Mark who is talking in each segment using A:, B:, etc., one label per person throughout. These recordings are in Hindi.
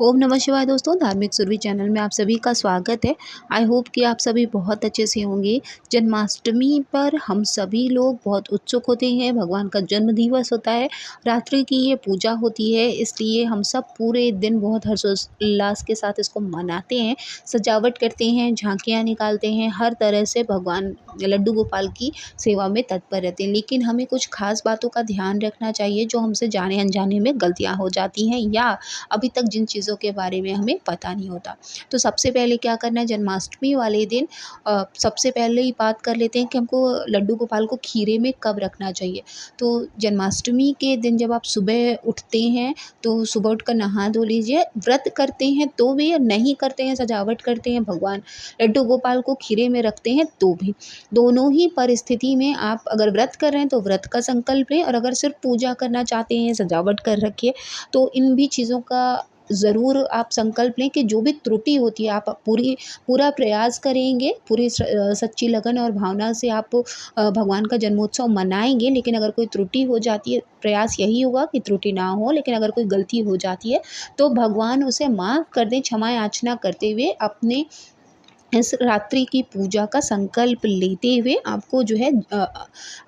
A: ओम नमः शिवाय दोस्तों, धार्मिक सुरभि चैनल में आप सभी का स्वागत है। आई होप कि आप सभी बहुत अच्छे से होंगे। जन्माष्टमी पर हम सभी लोग बहुत उत्सुक होते हैं। भगवान का जन्म दिवस होता है, रात्रि की ये पूजा होती है, इसलिए हम सब पूरे दिन बहुत हर्षोल्लास के साथ इसको मनाते हैं, सजावट करते हैं, झांकियाँ निकालते हैं, हर तरह से भगवान लड्डू गोपाल की सेवा में तत्पर रहते हैं। लेकिन हमें कुछ खास बातों का ध्यान रखना चाहिए जो हमसे जाने अनजाने में गलतियाँ हो जाती हैं या अभी तक जिन चीज़ों के बारे में हमें पता नहीं होता। तो सबसे पहले क्या करना है, जन्माष्टमी वाले दिन सबसे पहले ही बात कर लेते हैं कि हमको लड्डू गोपाल को खीरे में कब रखना चाहिए। तो जन्माष्टमी के दिन जब आप सुबह उठते हैं तो सुबह उठकर नहा धो लीजिए। व्रत करते हैं तो भी या नहीं करते हैं, सजावट करते हैं, भगवान लड्डू गोपाल को खीरे में रखते हैं तो भी, दोनों ही परिस्थिति में आप अगर व्रत कर रहे हैं तो व्रत का संकल्प लें, और अगर सिर्फ पूजा करना चाहते हैं, सजावट कर रखिए, तो इन भी चीज़ों का ज़रूर आप संकल्प लें कि जो भी त्रुटि होती है आप पूरा प्रयास करेंगे, पूरी सच्ची लगन और भावना से आप भगवान का जन्मोत्सव मनाएँगे। लेकिन अगर कोई त्रुटि हो जाती है, प्रयास यही होगा कि त्रुटि ना हो, लेकिन अगर कोई गलती हो जाती है तो भगवान उसे माफ़ कर दें, क्षमा याचना करते हुए अपने इस रात्रि की पूजा का संकल्प लेते हुए आपको जो है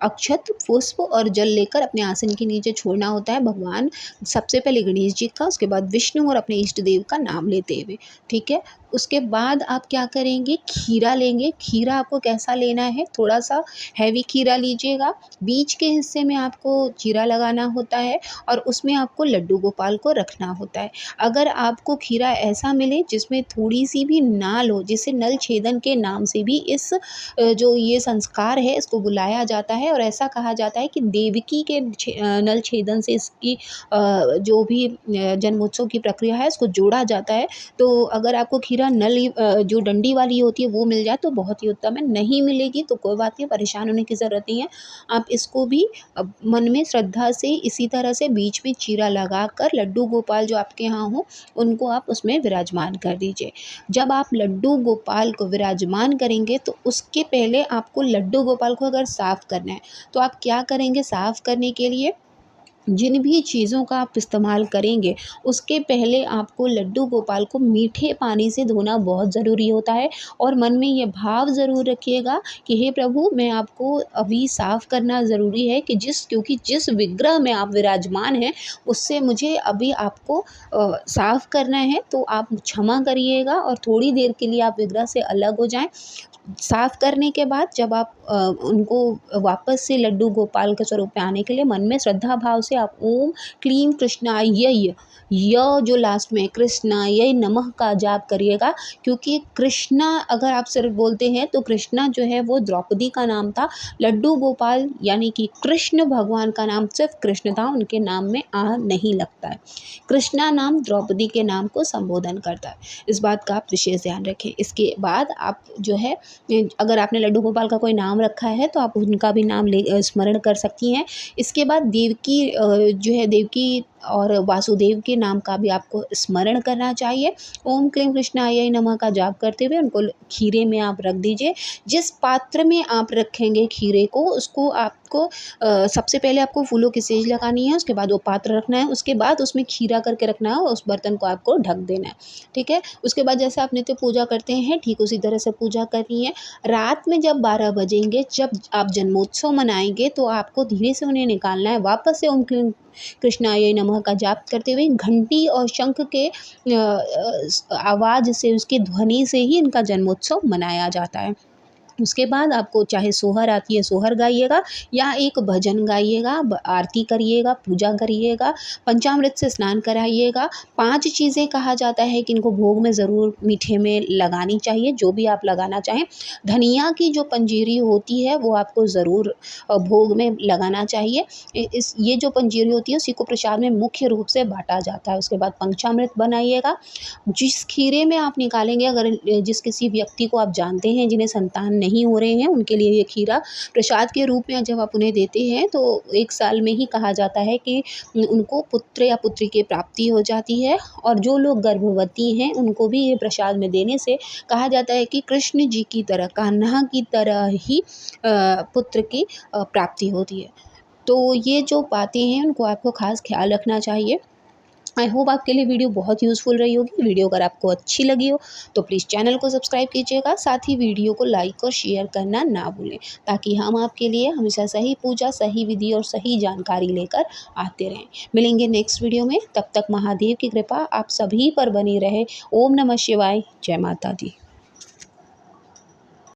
A: अक्षत, पुष्प और जल लेकर अपने आसन के नीचे छोड़ना होता है। भगवान सबसे पहले गणेश जी का, उसके बाद विष्णु और अपने इष्ट देव का नाम लेते हुए, ठीक है। उसके बाद आप क्या करेंगे, खीरा लेंगे। खीरा आपको कैसा लेना है, थोड़ा-सा हैवी खीरा लीजिएगा। बीच के हिस्से में आपको चीरा लगाना होता है और उसमें आपको लड्डू गोपाल को रखना होता है। अगर आपको खीरा ऐसा मिले जिसमें थोड़ी-सी भी नाल हो, जिसे नल छेदन के नाम से भी इस जो ये संस्कार है इसको बुलाया जाता है, और ऐसा कहा जाता है कि देवकी के नल छेदन से इसकी जो भी जन्मोत्सव की प्रक्रिया है इसको जोड़ा जाता है। तो अगर आपको खीरा जो डंडी वाली होती है वो मिल जाए तो बहुत ही उत्तम है, नहीं मिलेगी तो कोई बात नहीं, परेशान होने की ज़रूरत नहीं है। आप इसको भी मन में श्रद्धा से इसी तरह से बीच में चीरा लगाकर लड्डू गोपाल जो आपके यहाँ हो उनको आप उसमें विराजमान कर दीजिए। जब आप लड्डू गोपाल को विराजमान करेंगे तो उसके पहले आपको लड्डू गोपाल को अगर साफ़ करना है तो आप क्या करेंगे, साफ़ करने के लिए जिन भी चीज़ों का आप इस्तेमाल करेंगे उसके पहले आपको लड्डू गोपाल को मीठे पानी से धोना बहुत ज़रूरी होता है। और मन में ये भाव ज़रूर रखिएगा कि हे प्रभु, मैं आपको अभी साफ़ करना ज़रूरी है कि क्योंकि जिस विग्रह में आप विराजमान हैं उससे मुझे अभी आपको साफ़ करना है। तो आप क्षमा करिएगा और थोड़ी देर के लिए आप विग्रह से अलग हो जाएं। साफ़ करने के बाद जब आप उनको वापस से लड्डू गोपाल के स्वरूप में आने के लिए मन में श्रद्धा भाव से आप ओम क्लीम कृष्णाय य जो लास्ट में कृष्णाय नमः का जाप करिएगा। क्योंकि कृष्णा अगर आप सिर्फ बोलते हैं तो कृष्णा जो है वो द्रौपदी का नाम था। लड्डू गोपाल यानी कि कृष्ण भगवान का नाम सिर्फ कृष्ण था, उनके नाम में आ नहीं लगता है। कृष्णा नाम द्रौपदी के नाम को संबोधन करता है, इस बात का आप विशेष ध्यान रखें। इसके बाद आप जो है, अगर आपने लड्डू गोपाल का कोई नाम रखा है तो आप उनका भी नाम स्मरण कर सकती हैं। इसके बाद देवकी जो है, देवकी और वासुदेव के नाम का भी आपको स्मरण करना चाहिए। ओम क्लीम कृष्णाय नमः का जाप करते हुए उनको खीरे में आप रख दीजिए। जिस पात्र में आप रखेंगे खीरे को, उसको आपको सबसे पहले आपको फूलों की सेज लगानी है, उसके बाद वो पात्र रखना है, उसके बाद उसमें खीरा करके रखना है, उस बर्तन को आपको ढक देना है, ठीक है। उसके बाद जैसे आप नित्य पूजा करते हैं ठीक उसी तरह से पूजा करनी है। रात में जब 12 बजेंगे, जब आप जन्मोत्सव मनाएंगे तो आपको धीरे से उन्हें निकालना है। वापस से ओम क्लीम कृष्णाय नमः का जाप करते हुए घंटी और शंख के आवाज़ से, उसकी ध्वनि से ही इनका जन्मोत्सव मनाया जाता है। उसके बाद आपको चाहे सोहर आती है सोहर गाइएगा या एक भजन गाइएगा, आरती करिएगा, पूजा करिएगा, पंचामृत से स्नान कराइएगा। 5 चीज़ें कहा जाता है कि इनको भोग में ज़रूर मीठे में लगानी चाहिए, जो भी आप लगाना चाहें। धनिया की जो पंजीरी होती है वो आपको ज़रूर भोग में लगाना चाहिए। ये जो पंजीरी होती है उसी को प्रसाद में मुख्य रूप से बाँटा जाता है। उसके बाद पंचामृत बनाइएगा। जिस खीरे में आप निकालेंगे, अगर जिस किसी व्यक्ति को आप जानते हैं जिन्हें संतान नहीं हो रहे हैं, उनके लिए ये खीरा प्रसाद के रूप में जब आप उन्हें देते हैं तो 1 साल में ही कहा जाता है कि उनको पुत्र या पुत्री की प्राप्ति हो जाती है। और जो लोग गर्भवती हैं उनको भी ये प्रसाद में देने से कहा जाता है कि कृष्ण जी की तरह, कान्हा की तरह ही पुत्र की प्राप्ति होती है। तो ये जो बातें हैं उनको आपको ख़ास ख़्याल रखना चाहिए। आई होप आपके लिए वीडियो बहुत यूज़फुल रही होगी। वीडियो अगर आपको अच्छी लगी हो तो प्लीज़ चैनल को सब्सक्राइब कीजिएगा, साथ ही वीडियो को लाइक और शेयर करना ना भूलें, ताकि हम आपके लिए हमेशा सही पूजा, सही विधि और सही जानकारी लेकर आते रहें। मिलेंगे नेक्स्ट वीडियो में, तब तक महादेव की कृपा आप सभी पर बनी रहे। ओम नमः शिवाय, जय माता दी।